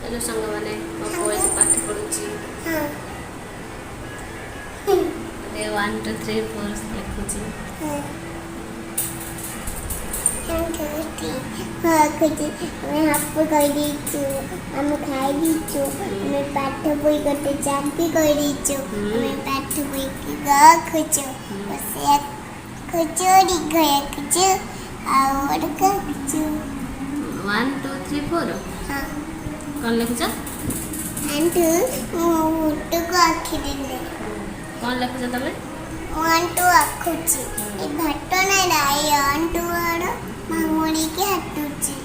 hello संग माने मो कोई पाठ पढुची हां 1 2 3 4 लिखुची हां हाँ कुछ मैं आपको कह दी छु हम खाई दी छु मैं पाठ बोई करते चांपी कर दी छु मैं पाठ बोई की गा खुचो बस एक खुचोरी गया खुचो और का खुचो 1 2 3 4 हाँ कौन लिखुचा एंड मुट्टू को आखी दिले कौन लिखुचा तमे 1 2 आखुची ए घटना नाही 1 2 आरो मांगोनी के हटुची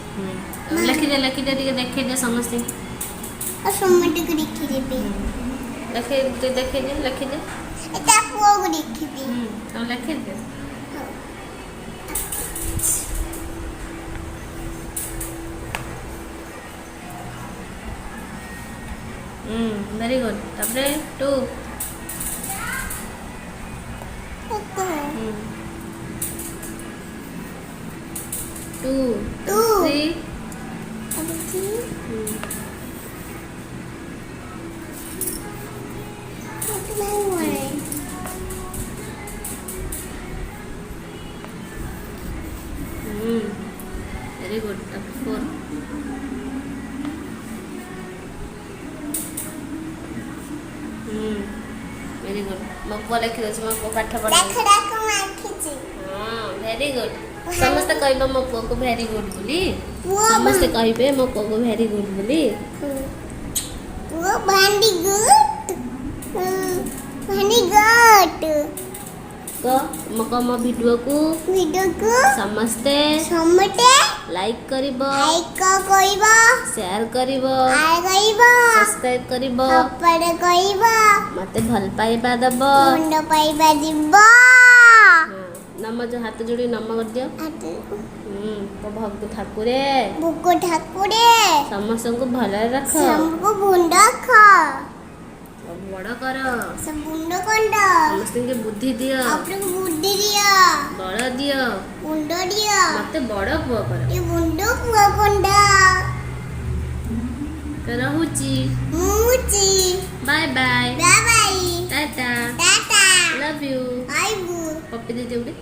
लिखि दे टिके देखि दे समस्ते और समट को लिखि देबे लिखि दे देखि दे लिखि दे एटा पुओ को लिखि दे तो लिखि they very good तबरे 2 2 3 very good तब 4 वेरी गुड मो बोले कि मो पाठ पढ़ा डाक माखिची हां वेरी गुड समस्त कहबो मो पुओ को वेरी गुड बोली समस्त कहबे मो पुओ को वेरी गुड बोली वो भांडी गुड को मो वीडियो को समस्ते लाइक करिबो शेयर करिबो सब्सक्राइब करिबो मते भल पाइबा दबो नम जो हाथ जोड़ी नम कर दियो तो भगु ठाकुरे समस्त को भले रख बड़ कर समस्त के बुद्धि दियो बड़ दियो मते बड़ पुओ कर तो रहूची bye bye tata love you पप्पी दे दे